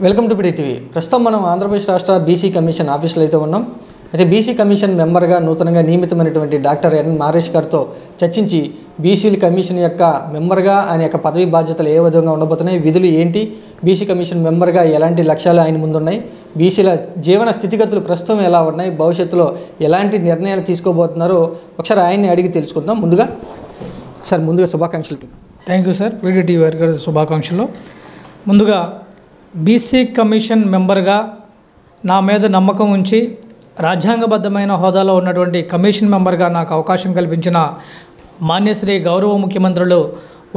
Welcome to PD TV. ప్రస్తుతం మనం ఆంధ్రప్రదేశ్ రాష్ట్ర బీసీ కమిషన్ ఆఫీసులో అయితే ఉన్నాం. అయితే బీసీ కమిషన్ మెంబర్గా నూతనంగా నియమితమైనటువంటి డాక్టర్ ఎన్ మారేష్ గారితో చర్చించి బీసీ కమిషన్ యొక్క మెంబర్గా ఆయన యొక్క పదవి బాధ్యతలు ఏ విధంగా ఉండబోతున్నాయి, విధులు ఏంటి, బీసీ కమిషన్ మెంబర్గా ఎలాంటి లక్ష్యాలు ఆయన ముందున్నాయి, బీసీల జీవన స్థితిగతులు ప్రస్తుతం ఎలా ఉన్నాయి, భవిష్యత్తులో ఎలాంటి నిర్ణయాలు తీసుకోబోతున్నారో ఒకసారి ఆయన్ని అడిగి తెలుసుకుందాం. ముందుగా శుభాకాంక్షలు. Thank you sir. PD TV వారికి శుభాకాంక్షలు. ముందుగా బీసీ కమిషన్ మెంబర్గా నా మీద నమ్మకం ఉంచి రాజ్యాంగబద్ధమైన హోదాలో ఉన్నటువంటి కమిషన్ మెంబర్గా నాకు అవకాశం కల్పించిన మాన్యశ్రీ గౌరవ ముఖ్యమంత్రులు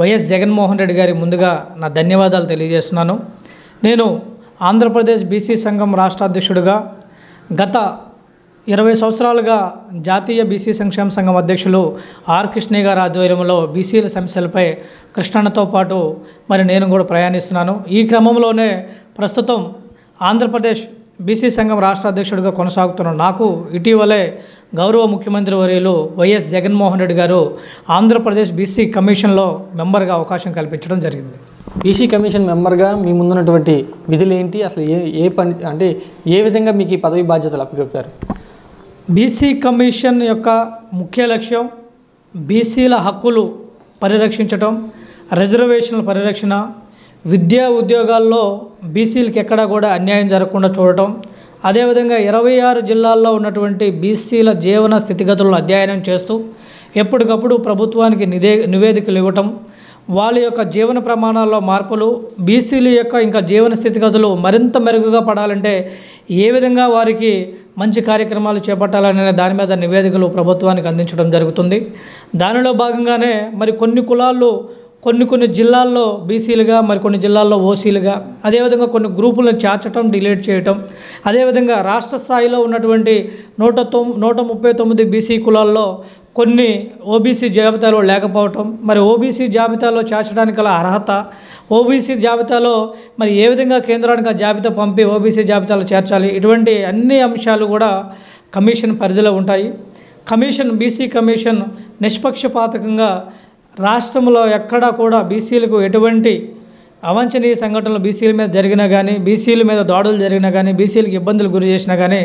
వైఎస్ జగన్మోహన్ రెడ్డి గారి ముందుగా నా ధన్యవాదాలు తెలియజేస్తున్నాను. నేను ఆంధ్రప్రదేశ్ బీసీ సంఘం రాష్ట్ర అధ్యక్షుడిగా గత 20 సంవత్సరాలుగా జాతీయ బీసీ సంక్షేమ సంఘం అధ్యక్షులు ఆర్ కృష్ణయ్య గారి ఆధ్వర్యంలో బీసీల సమస్యలపై కృష్ణన్నతో పాటు మరి నేను కూడా ప్రయాణిస్తున్నాను. ఈ క్రమంలోనే ప్రస్తుతం ఆంధ్రప్రదేశ్ బీసీ సంఘం రాష్ట్ర అధ్యక్షుడిగా కొనసాగుతున్న నాకు ఇటీవలే గౌరవ ముఖ్యమంత్రి వర్యులు వైఎస్ జగన్మోహన్ రెడ్డి గారు ఆంధ్రప్రదేశ్ బీసీ కమిషన్లో మెంబర్గా అవకాశం కల్పించడం జరిగింది. బీసీ కమిషన్ మెంబర్గా మీ ముందున్నటువంటి విధులు ఏంటి, అసలు ఏ పని అంటే ఏ విధంగా మీకు ఈ పదవి బాధ్యతలు అప్పచెప్పారు? బీసీ కమిషన్ యొక్క ముఖ్య లక్ష్యం బీసీల హక్కులు పరిరక్షించటం, రిజర్వేషన్ల పరిరక్షణ, విద్యా ఉద్యోగాల్లో బీసీలకు ఎక్కడా కూడా అన్యాయం జరగకుండా చూడటం, అదేవిధంగా 26 జిల్లాల్లో ఉన్నటువంటి బీసీల జీవన స్థితిగతులను అధ్యయనం చేస్తూ ఎప్పటికప్పుడు ప్రభుత్వానికి నివేదికలు ఇవ్వటం, వాళ్ళ యొక్క జీవన ప్రమాణాల్లో మార్పులు, బీసీల యొక్క ఇంకా జీవన స్థితిగతులు మరింత మెరుగుగా పడాలంటే ఏ విధంగా వారికి మంచి కార్యక్రమాలు చేపట్టాలనే దాని మీద నివేదికలు ప్రభుత్వానికి అందించడం జరుగుతుంది. దానిలో భాగంగానే మరి కొన్ని కులాల్లో కొన్ని జిల్లాల్లో బీసీలుగా, మరికొన్ని జిల్లాల్లో ఓసీలుగా, అదేవిధంగా కొన్ని గ్రూపులను చేర్చడం, డిలీట్ చేయటం, అదేవిధంగా రాష్ట్ర స్థాయిలో ఉన్నటువంటి 139 బీసీ కులాల్లో కొన్ని ఓబీసీ జాబితాలో లేకపోవటం, మరి ఓబీసీ జాబితాలో చేర్చడానికి గల అర్హత, ఓబీసీ జాబితాలో మరి ఏ విధంగా కేంద్రానికి ఆ జాబితా పంపి ఓబీసీ జాబితాలో చేర్చాలి, ఇటువంటి అన్ని అంశాలు కూడా కమిషన్ పరిధిలో ఉంటాయి. బీసీ కమిషన్ నిష్పక్షపాతకంగా రాష్ట్రంలో ఎక్కడా కూడా బీసీలకు ఎటువంటి అవాంఛనీయ సంఘటనలు బీసీల మీద జరిగినా కానీ, బీసీల మీద దాడులు జరిగినా కానీ, బీసీలకు ఇబ్బందులు గురి చేసినా కానీ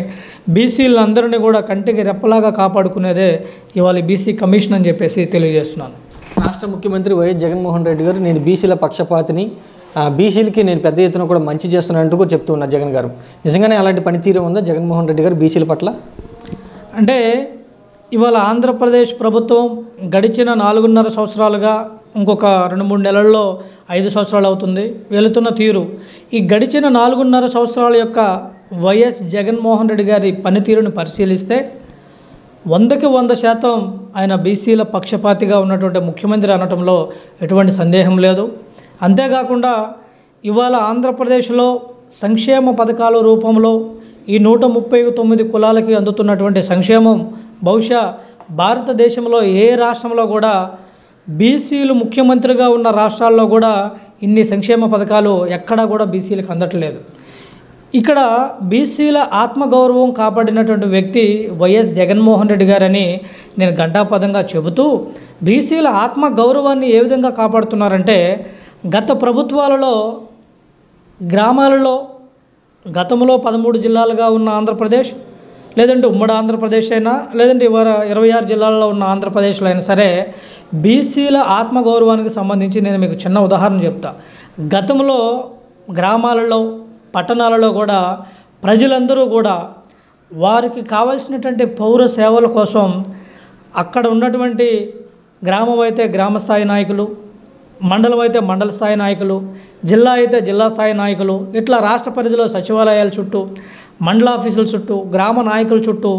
బీసీలందరినీ కూడా కంటికి రెప్పలాగా కాపాడుకునేదే ఇవాళ బీసీ కమిషన్ అని చెప్పేసి తెలియజేస్తున్నాను. రాష్ట్ర ముఖ్యమంత్రి వైఎస్ జగన్మోహన్ రెడ్డి గారు నేను బీసీల పక్షపాతిని, బీసీలకి నేను పెద్ద ఎత్తున కూడా మంచి చేస్తున్నట్టు కూడా చెప్తూ ఉన్నారు జగన్ గారు. నిజంగానే అలాంటి పనితీరు ఉందా జగన్మోహన్ రెడ్డి గారు బీసీల పట్ల? అంటే ఇవాళ ఆంధ్రప్రదేశ్ ప్రభుత్వం గడిచిన 4.5 సంవత్సరాలుగా, ఇంకొక 2-3 నెలల్లో 5 సంవత్సరాలు అవుతుంది వెళుతున్న తీరు, ఈ గడిచిన 4.5 సంవత్సరాల యొక్క వైఎస్ జగన్మోహన్ రెడ్డి గారి పనితీరును పరిశీలిస్తే 100కి 100% ఆయన బీసీల పక్షపాతిగా ఉన్నటువంటి ముఖ్యమంత్రి అనటంలో ఎటువంటి సందేహం లేదు. అంతేకాకుండా ఇవాళ ఆంధ్రప్రదేశ్లో సంక్షేమ పథకాల రూపంలో ఈ 139 కులాలకి అందుతున్నటువంటి సంక్షేమం బహుశా భారతదేశంలో ఏ రాష్ట్రంలో కూడా బీసీలు ముఖ్యమంత్రిగా ఉన్న రాష్ట్రాల్లో కూడా ఇన్ని సంక్షేమ పథకాలు ఎక్కడా కూడా బీసీలకు అందట్లేదు. ఇక్కడ బీసీల ఆత్మగౌరవం కాపాడినటువంటి వ్యక్తి వైఎస్ జగన్మోహన్ రెడ్డి గారని నేను ఘంటాపదంగా చెబుతూ, బీసీల ఆత్మగౌరవాన్ని ఏ విధంగా కాపాడుతున్నారంటే గత ప్రభుత్వాలలో గ్రామాలలో గతంలో 13 జిల్లాలుగా ఉన్న ఆంధ్రప్రదేశ్, లేదంటే ఉమ్మడి ఆంధ్రప్రదేశ్ అయినా, లేదంటే 26 జిల్లాల్లో ఉన్న ఆంధ్రప్రదేశ్లో అయినా సరే బీసీల ఆత్మగౌరవానికి సంబంధించి నేను మీకు చిన్న ఉదాహరణ చెప్తా. గతంలో గ్రామాలలో, పట్టణాలలో కూడా ప్రజలందరూ కూడా వారికి కావాల్సినటువంటి పౌర సేవల కోసం అక్కడ ఉన్నటువంటి గ్రామం అయితే గ్రామస్థాయి నాయకులు, మండలం అయితే మండల స్థాయి నాయకులు, జిల్లా అయితే జిల్లా స్థాయి నాయకులు, ఇట్లా రాష్ట్ర పరిధిలో సచివాలయాల చుట్టూ, మండల ఆఫీసుల చుట్టూ, గ్రామ నాయకుల చుట్టూ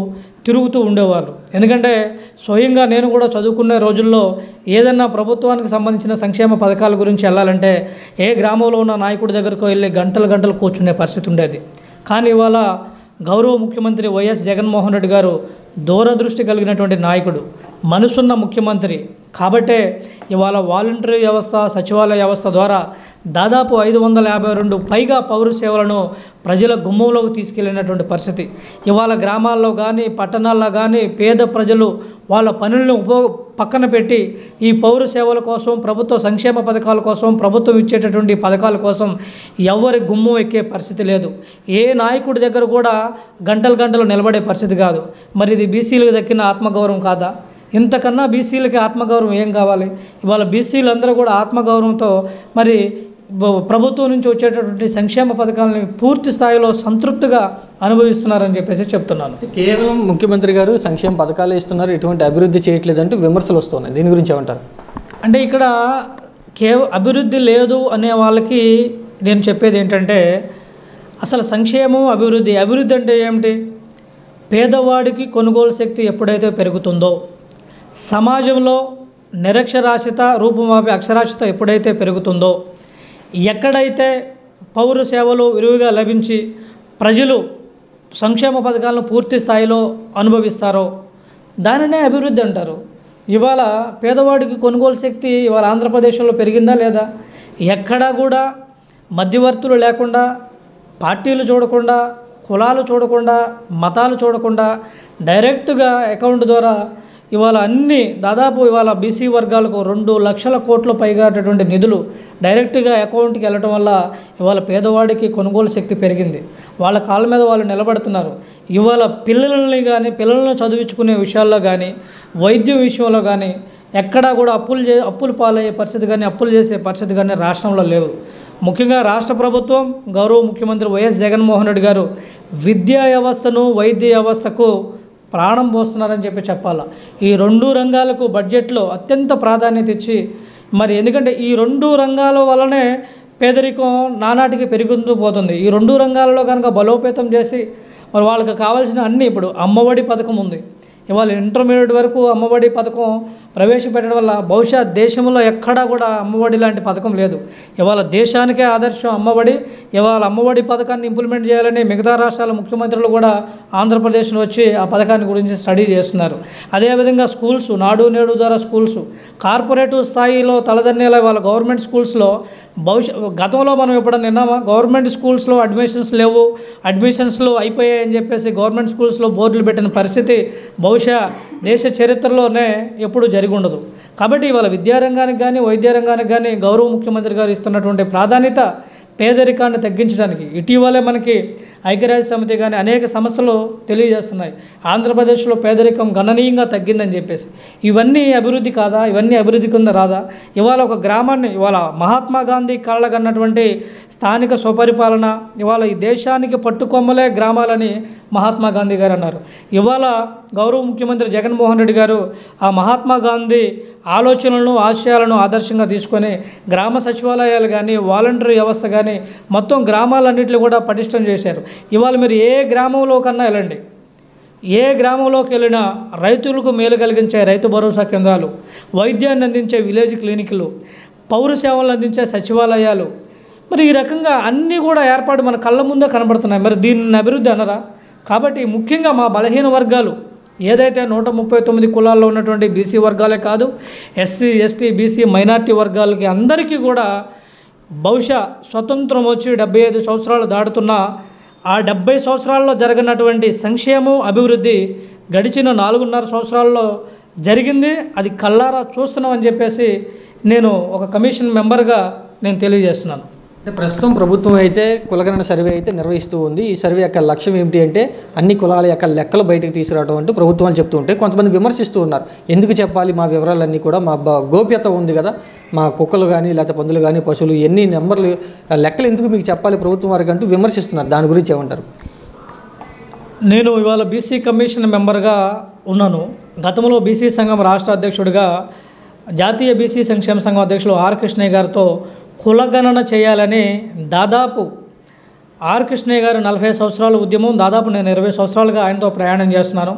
తిరుగుతూ ఉండేవాళ్ళు. ఎందుకంటే స్వయంగా నేను కూడా చదువుకునే రోజుల్లో ఏదన్నా ప్రభుత్వానికి సంబంధించిన సంక్షేమ పథకాల గురించి వెళ్ళాలంటే ఏ గ్రామంలో ఉన్న నాయకుడి దగ్గరకు వెళ్ళి గంటలు కూర్చునే పరిస్థితి ఉండేది. కానీ ఇవాళ గౌరవ ముఖ్యమంత్రి వైఎస్ జగన్మోహన్ రెడ్డి గారు దూరదృష్టి కలిగినటువంటి నాయకుడు, మనసున్న ముఖ్యమంత్రి కాబట్టే ఇవాళ వాలంటరీ వ్యవస్థ, సచివాలయ వ్యవస్థ ద్వారా దాదాపు 552 పైగా పౌర సేవలను ప్రజల గుమ్మంలోకి తీసుకెళ్ళినటువంటి పరిస్థితి. ఇవాళ గ్రామాల్లో కానీ పట్టణాల్లో కానీ పేద ప్రజలు వాళ్ళ పనులను పక్కన పెట్టి ఈ పౌర సేవల కోసం, ప్రభుత్వ సంక్షేమ పథకాల కోసం, ప్రభుత్వం ఇచ్చేటటువంటి పథకాల కోసం ఎవరి గుమ్మం ఎక్కే పరిస్థితి లేదు. ఏ నాయకుడి దగ్గర కూడా గంటలు నిలబడే పరిస్థితి కాదు. మరి ఇది బీసీలకు దక్కిన ఆత్మగౌరవం కాదా? ఇంతకన్నా బీసీలకి ఆత్మగౌరవం ఏం కావాలి? ఇవాళ బీసీలందరూ కూడా ఆత్మగౌరవంతో మరి ప్రభుత్వం నుంచి వచ్చేటటువంటి సంక్షేమ పథకాలని పూర్తి స్థాయిలో సంతృప్తిగా అనుభవిస్తున్నారని చెప్పేసి చెప్తున్నాను. కేవలం ముఖ్యమంత్రి గారు సంక్షేమ పథకాలు ఇస్తున్నారు, ఎటువంటి అభివృద్ధి చేయట్లేదంటూ విమర్శలు వస్తున్నాయి. దీని గురించి ఏమంటారు? అంటే ఇక్కడ అభివృద్ధి లేదు అనే వాళ్ళకి నేను చెప్పేది ఏంటంటే, అసలు సంక్షేమం అభివృద్ధి అంటే ఏమిటి? పేదవాడికి కొనుగోలు శక్తి ఎప్పుడైతే పెరుగుతుందో, సమాజంలో నిరక్షరాస్యత రూపుమాపే అక్షరాస్యత ఎప్పుడైతే పెరుగుతుందో, ఎక్కడైతే పౌర సేవలు విరివిగా లభించి ప్రజలు సంక్షేమ పథకాలను పూర్తి స్థాయిలో అనుభవిస్తారో దానినే అభివృద్ధి అంటారు. ఇవాళ పేదవాడికి కొనుగోలు శక్తి ఇవాళ ఆంధ్రప్రదేశ్లో పెరిగిందా లేదా? ఎక్కడా కూడా మధ్యవర్తులు లేకుండా, పార్టీలు చూడకుండా, కులాలు చూడకుండా, మతాలు చూడకుండా డైరెక్ట్గా అకౌంట్ ద్వారా ఇవాళ దాదాపు ఇవాళ బీసీ వర్గాలకు 2 లక్షల కోట్ల పైగా అటువంటి నిధులు డైరెక్ట్గా అకౌంట్కి వెళ్ళటం వల్ల ఇవాళ పేదవాడికి కొనుగోలు శక్తి పెరిగింది. వాళ్ళ కాళ్ళ మీద వాళ్ళు నిలబడుతున్నారు. ఇవాళ పిల్లలను చదివించుకునే విషయాల్లో కానీ, వైద్యం విషయంలో కానీ ఎక్కడా కూడా అప్పులు పాలయ్యే పరిస్థితి కానీ, అప్పులు చేసే పరిస్థితి కానీ రాష్ట్రంలో లేవు. ముఖ్యంగా రాష్ట్ర ప్రభుత్వం, గౌరవ ముఖ్యమంత్రి వైఎస్ జగన్మోహన్ రెడ్డి గారు విద్యా వ్యవస్థను, వైద్య వ్యవస్థకు ప్రాణం పోస్తున్నారని చెప్పాలి. ఈ 2 రంగాలకు బడ్జెట్లో అత్యంత ప్రాధాన్యత ఇచ్చి మరి ఎందుకంటే ఈ 2 రంగాల వల్లనే పేదరికం నానాటికి పెరుగుతూ పోతుంది. ఈ 2 రంగాలలో కనుక బలోపేతం చేసి మరి వాళ్ళకి కావాల్సిన అన్నీ, ఇప్పుడు అమ్మఒడి పథకం ఉంది, ఇవాళ ఇంటర్మీడియట్ వరకు అమ్మఒడి పథకం ప్రవేశపెట్టడం వల్ల బహుశా దేశంలో ఎక్కడా కూడా అమ్మఒడి లాంటి పథకం లేదు. ఇవాళ దేశానికే ఆదర్శం అమ్మఒడి. ఇవాళ అమ్మఒడి పథకాన్ని ఇంప్లిమెంట్ చేయాలని మిగతా రాష్ట్రాల ముఖ్యమంత్రులు కూడా ఆంధ్రప్రదేశ్లో వచ్చి ఆ పథకాన్ని గురించి స్టడీ చేస్తున్నారు. అదేవిధంగా స్కూల్స్, నాడు నేడు ద్వారా స్కూల్స్ కార్పొరేటివ్ స్థాయిలో తలదన్నేలా ఇవాళ గవర్నమెంట్ స్కూల్స్లో గతంలో మనం ఎప్పుడన్నా విన్నామా? గవర్నమెంట్ స్కూల్స్లో అడ్మిషన్స్ లేవు, అడ్మిషన్స్లో అయిపోయాయని చెప్పేసి గవర్నమెంట్ స్కూల్స్లో బోర్డులు పెట్టిన పరిస్థితి బహుశా దేశ చరిత్రలోనే ఎప్పుడు జరిగి ఉండదు. కాబట్టి ఇవాళ విద్యారంగానికి కానీ, వైద్య రంగానికి కానీ గౌరవ ముఖ్యమంత్రి గారు ఇస్తున్నటువంటి ప్రాధాన్యత పేదరికాన్ని తగ్గించడానికి. ఇటీవలే మనకి ఐక్యరాజ్య సమితి కానీ అనేక సంస్థలు తెలియజేస్తున్నాయి, ఆంధ్రప్రదేశ్లో పేదరికం గణనీయంగా తగ్గిందని చెప్పేసి. ఇవన్నీ అభివృద్ధి కాదా? ఇవన్నీ అభివృద్ధి కింద రాదా? ఇవాళ ఒక గ్రామాన్ని, ఇవాళ మహాత్మా గాంధీ కళ్ళగన్నటువంటి స్థానిక స్వపరిపాలన, ఇవాళ ఈ దేశానికి పట్టుకొమ్మలే గ్రామాలని మహాత్మా గాంధీ గారు అన్నారు. ఇవాళ గౌరవ ముఖ్యమంత్రి జగన్మోహన్ రెడ్డి గారు ఆ మహాత్మా గాంధీ ఆలోచనలను, ఆశయాలను ఆదర్శంగా తీసుకొని గ్రామ సచివాలయాలు కానీ, వాలంటరీ వ్యవస్థ కానీ మొత్తం గ్రామాలన్నింటినీ కూడా పటిష్టం చేశారు. ఇవాళ మీరు ఏ గ్రామంలో కన్నా వెళ్ళండి, ఏ గ్రామంలోకి వెళ్ళినా రైతులకు మేలు కలిగించే రైతు భరోసా కేంద్రాలు, వైద్యాన్ని అందించే విలేజ్ క్లినిక్లు, పౌర సేవలను అందించే సచివాలయాలు, మరి ఈ రకంగా అన్నీ కూడా ఏర్పాటు మన కళ్ళ ముందే కనబడుతున్నాయి. మరి దీన్ని అభివృద్ధి అనరా? కాబట్టి ముఖ్యంగా మా బలహీన వర్గాలు ఏదైతే 139 కులాల్లో ఉన్నటువంటి బీసీ వర్గాలే కాదు, ఎస్సీ, ఎస్టీ, బీసీ, మైనార్టీ వర్గాలకి అందరికీ కూడా బహుశా స్వతంత్రం వచ్చి 75 సంవత్సరాలు దాటుతున్న ఆ 70 సంవత్సరాల్లో జరగనటువంటి సంక్షేమం, అభివృద్ధి గడిచిన 4.5 సంవత్సరాల్లో జరిగింది. అది కళ్ళారా చూస్తున్నామని చెప్పేసి నేను ఒక కమిషన్ మెంబర్గా నేను తెలియజేస్తున్నాను. ప్రస్తుతం ప్రభుత్వం అయితే కులగణన సర్వే అయితే నిర్వహిస్తూ ఉంది. ఈ సర్వే యొక్క లక్ష్యం ఏమిటి అంటే అన్ని కులాల యొక్క లెక్కలు బయటకు తీసుకురావడం అంటూ ప్రభుత్వాలు చెప్తూ ఉంటే కొంతమంది విమర్శిస్తూ ఉన్నారు. ఎందుకు చెప్పాలి? మా వివరాలన్నీ కూడా మా గోప్యత ఉంది కదా, మా కుక్కలు కానీ లేకపోతే పందులు కానీ పశువులు ఎన్ని నెంబర్లు లెక్కలు ఎందుకు మీకు చెప్పాలి ప్రభుత్వం వారికి అంటూ విమర్శిస్తున్నారు. దాని గురించి ఏమంటారు? నేను ఇవాళ బీసీ కమిషన్ మెంబర్గా ఉన్నాను. గతంలో బీసీ సంఘం రాష్ట్ర అధ్యక్షుడిగా జాతీయ బీసీ సంక్షేమ సంఘం అధ్యక్షులు ఆర్ కృష్ణయ్య గారితో కులగణన చేయాలని దాదాపు ఆర్ కృష్ణయ్య గారు 40 సంవత్సరాల ఉద్యమం, దాదాపు నేను 20 సంవత్సరాలుగా ఆయనతో ప్రయాణం చేస్తున్నాను.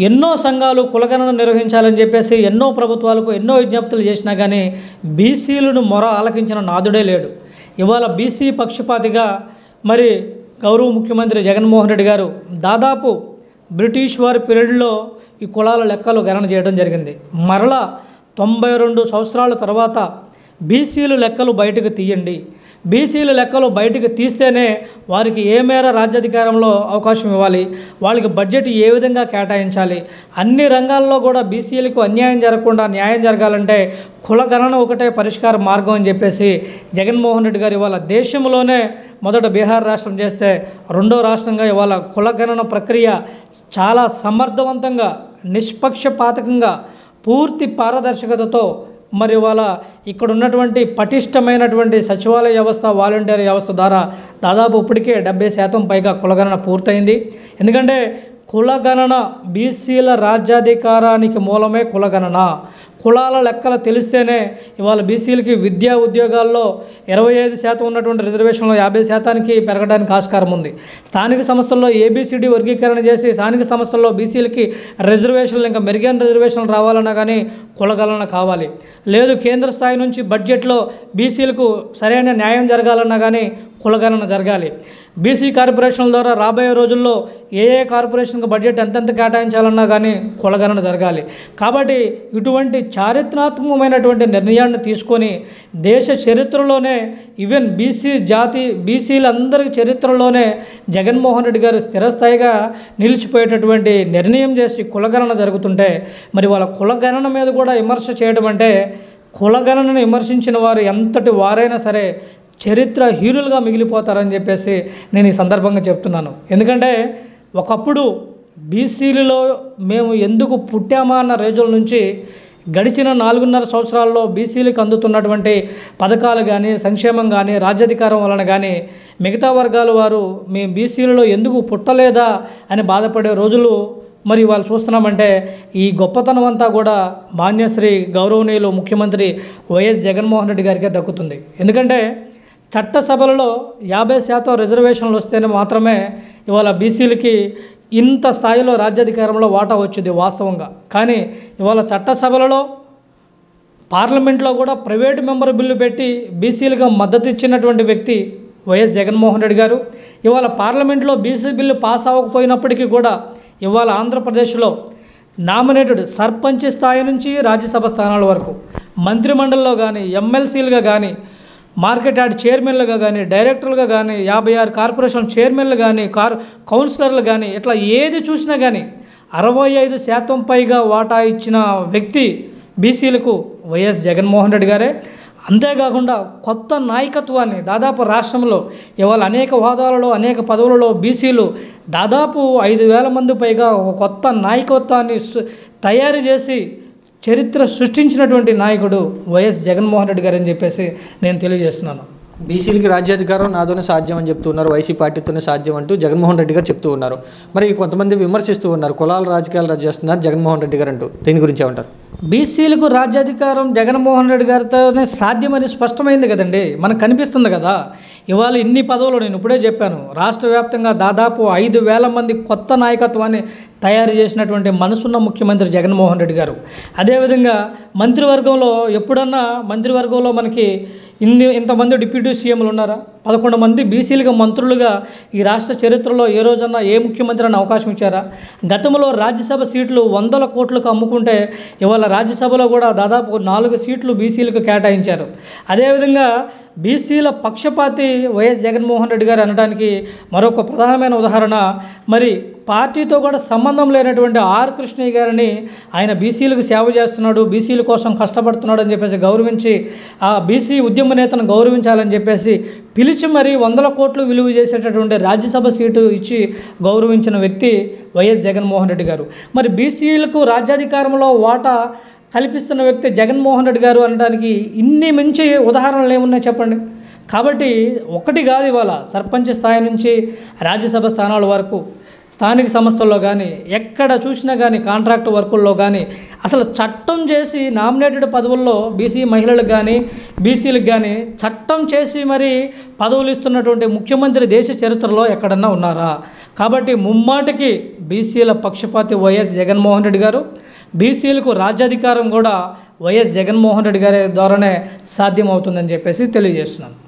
ఎన్నో సంఘాలు కులగణన నిర్వహించాలని చెప్పేసి ఎన్నో ప్రభుత్వాలకు ఎన్నో విజ్ఞప్తులు చేసినా కానీ బీసీలను మొర ఆలకించిన నాదుడే లేడు. ఇవాళ బీసీ పక్షపాతిగా మరి గౌరవ ముఖ్యమంత్రి జగన్మోహన్ రెడ్డి గారు దాదాపు బ్రిటిష్ వారి పీరియడ్లో ఈ కులాల లెక్కలు గణన చేయడం జరిగింది. మరలా 92 సంవత్సరాల తర్వాత బీసీలు లెక్కలు బయటకు తీయండి. బీసీలు లెక్కలు బయటకు తీస్తేనే వారికి ఏ మేర రాజ్యాధికారంలో అవకాశం ఇవ్వాలి, వాళ్ళకి బడ్జెట్ ఏ విధంగా కేటాయించాలి, అన్ని రంగాల్లో కూడా బీసీలకు అన్యాయం జరగకుండా న్యాయం జరగాలంటే కులగణన ఒకటే పరిష్కార మార్గం అని చెప్పేసి జగన్మోహన్ రెడ్డి గారు ఇవాళ దేశంలోనే మొదట బీహార్ రాష్ట్రం చేస్తే రెండో రాష్ట్రంగా ఇవాళ కులగణన ప్రక్రియ చాలా సమర్థవంతంగా నిష్పక్షపాతకంగా పూర్తి పారదర్శకతతో మరి ఇవాళ ఇక్కడ ఉన్నటువంటి పటిష్టమైనటువంటి సచివాలయ వ్యవస్థ వాలంటీర్ వ్యవస్థ ద్వారా దాదాపు ఇప్పటికే 70% పైగా కులగణన పూర్తయింది. ఎందుకంటే కులగణన బీసీల రాజ్యాధికారానికి మూలమే కులగణన. కులాల లెక్కలు తెలిస్తేనే ఇవాళ బీసీలకి విద్యా ఉద్యోగాల్లో 25% ఉన్నటువంటి రిజర్వేషన్లో 50%కి పెరగడానికి ఆస్కారం ఉంది. స్థానిక సంస్థల్లో ఏబిసిడి వర్గీకరణ చేసి స్థానిక సంస్థల్లో బీసీలకి రిజర్వేషన్లు ఇంకా మెరుగైన రిజర్వేషన్లు రావాలన్నా కానీ కులగణన కావాలి. లేదు కేంద్ర స్థాయి నుంచి బడ్జెట్లో బీసీలకు సరైన న్యాయం జరగాలన్నా కానీ కులగణన జరగాలి. బీసీ కార్పొరేషన్ల ద్వారా రాబోయే రోజుల్లో ఏ కార్పొరేషన్కి బడ్జెట్ ఎంతెంత కేటాయించాలన్నా కానీ కులగణన జరగాలి. కాబట్టి ఇటువంటి చారిత్రాత్మకమైనటువంటి నిర్ణయాన్ని తీసుకొని దేశ చరిత్రలోనే ఈవెన్ బీసీలందరి చరిత్రలోనే జగన్మోహన్ రెడ్డి గారు స్థిరస్థాయిగా నిలిచిపోయేటటువంటి నిర్ణయం చేసి కులగణన జరుగుతుంటే మరి వాళ్ళ కులగణన మీద కూడా విమర్శ చేయడం అంటే కులగణనను విమర్శించిన వారు ఎంతటి వారైనా సరే చరిత్ర హీరోలుగా మిగిలిపోతారని చెప్పేసి నేను ఈ సందర్భంగా చెప్తున్నాను. ఎందుకంటే ఒకప్పుడు బీసీలలో మేము ఎందుకు పుట్టామా అన్న రోజుల నుంచి గడిచిన 4.5 సంవత్సరాల్లో బీసీలకు అందుతున్నటువంటి పథకాలు కానీ సంక్షేమం కానీ రాజ్యాధికారం వలన కానీ మిగతా వర్గాల వారు మేము బీసీలలో ఎందుకు పుట్టలేదా అని బాధపడే రోజులు మరి వాళ్ళు చూస్తున్నామంటే ఈ గొప్పతనం అంతా కూడా మాన్యశ్రీ గౌరవనీయులు ముఖ్యమంత్రి వైఎస్ జగన్మోహన్ రెడ్డి గారికే దక్కుతుంది. ఎందుకంటే చట్టసభలలో 50% రిజర్వేషన్లు వస్తేనే మాత్రమే ఇవాళ బీసీలకి ఇంత స్థాయిలో రాజ్యాధికారంలో వాటా వచ్చింది వాస్తవంగా. కానీ ఇవాళ చట్టసభలలో పార్లమెంట్లో కూడా ప్రైవేటు మెంబర్ బిల్లు పెట్టి బీసీలుగా మద్దతు ఇచ్చినటువంటి వ్యక్తి వైఎస్ జగన్మోహన్ రెడ్డి గారు. ఇవాళ పార్లమెంట్లో బీసీ బిల్లు పాస్ అవ్వకపోయినప్పటికీ కూడా ఇవాళ ఆంధ్రప్రదేశ్లో నామినేటెడ్ సర్పంచ్ స్థాయి నుంచి రాజ్యసభ స్థానాల వరకు మంత్రిమండలిలో కానీ ఎమ్మెల్సీలుగా కానీ మార్కెట్ యార్డ్ చైర్మన్లుగా కానీ డైరెక్టర్లుగా కానీ 56 కార్పొరేషన్ చైర్మన్లు కానీ కౌన్సిలర్లు కానీ ఇట్లా ఏది చూసినా కానీ 65% పైగా వాటా ఇచ్చిన వ్యక్తి బీసీలకు వైఎస్ జగన్మోహన్ రెడ్డి గారే. అంతేకాకుండా కొత్త నాయకత్వాన్ని దాదాపు రాష్ట్రంలో ఇవాళ అనేక హోదాలలో అనేక పదవులలో బీసీలు దాదాపు 5,000 మంది పైగా ఒక కొత్త నాయకత్వాన్ని తయారు చేసి చరిత్ర సృష్టించినటువంటి నాయకుడు వైఎస్ జగన్మోహన్ రెడ్డి గారు అని చెప్పేసి నేను తెలియజేస్తున్నాను. బీసీలకి రాజ్యాధికారం నాతోనే సాధ్యం అని చెప్తూ ఉన్నారు, వైసీ పార్టీతోనే సాధ్యం అంటూ జగన్మోహన్ రెడ్డి గారు చెప్తూ ఉన్నారు. మరి కొంతమంది విమర్శిస్తూ ఉన్నారు కులాల రాజకీయాలు చేస్తున్నారు జగన్మోహన్ రెడ్డి గారు అంటూ. దీని గురించి ఏమంటారు? బీసీలకు రాజ్యాధికారం జగన్మోహన్ రెడ్డి గారితోనే సాధ్యమని స్పష్టమైంది కదండి, మనకు కనిపిస్తుంది కదా. ఇవాళ ఇన్ని పదవులు నేను ఇప్పుడే చెప్పాను, రాష్ట్ర వ్యాప్తంగా దాదాపు 5,000 మంది కొత్త నాయకత్వాన్ని తయారు చేసినటువంటి మనసున్న ముఖ్యమంత్రి జగన్మోహన్ రెడ్డి గారు. అదేవిధంగా మంత్రివర్గంలో ఎప్పుడన్నా మంత్రివర్గంలో మనకి ఇంతమంది డిప్యూటీ సీఎంలు ఉన్నారా? 11 మంది బీసీలుగా మంత్రులుగా ఈ రాష్ట్ర చరిత్రలో ఏ రోజన్నా ఏ ముఖ్యమంత్రి అని అవకాశం ఇచ్చారా? గతంలో రాజ్యసభ సీట్లు 100 కోట్లకు అమ్ముకుంటే ఇవాళ రాజ్యసభలో కూడా దాదాపు 4 సీట్లు బీసీలకు కేటాయించారు. అదేవిధంగా బీసీల పక్షపాతి వైఎస్ జగన్మోహన్ రెడ్డి గారు అనడానికి మరొక ప్రధానమైన ఉదాహరణ, మరి పార్టీతో కూడా సంబంధం లేనటువంటి ఆర్ కృష్ణయ్య గారిని ఆయన బీసీలకు సేవ చేస్తున్నాడు, బీసీల కోసం కష్టపడుతున్నాడు అని చెప్పేసి గౌరవించి ఆ బీసీ ఉద్యమ నేతను గౌరవించాలని చెప్పేసి పిలిచి మరి 100 కోట్లు విలువ చేసేటటువంటి రాజ్యసభ సీటు ఇచ్చి గౌరవించిన వ్యక్తి వైఎస్ జగన్మోహన్ రెడ్డి గారు. మరి బీసీలకు రాజ్యాధికారంలో వాటా కల్పిస్తున్న వ్యక్తి జగన్మోహన్ రెడ్డి గారు అనడానికి ఇన్ని మించి ఉదాహరణలు ఏమున్నాయి చెప్పండి. కాబట్టి ఒకటి కాదు, ఇవాళ సర్పంచ్ స్థాయి నుంచి రాజ్యసభ స్థానాల వరకు స్థానిక సంస్థల్లో కానీ ఎక్కడ చూసినా కానీ కాంట్రాక్ట్ వర్కుల్లో కానీ అసలు చట్టం చేసి నామినేటెడ్ పదవుల్లో బీసీ మహిళలకు కానీ బీసీలకు కానీ చట్టం చేసి మరి పదవులు ఇస్తున్నటువంటి ముఖ్యమంత్రి దేశ చరిత్రలో ఎక్కడన్నా ఉన్నారా? కాబట్టి ముమ్మాటికి బీసీల పక్షపాతి వైఎస్ జగన్మోహన్ రెడ్డి గారు. బీసీలకు రాజ్యాధికారం కూడా వైఎస్ జగన్మోహన్ రెడ్డి గారి ద్వారానే సాధ్యమవుతుందని చెప్పేసి తెలియజేస్తున్నాను.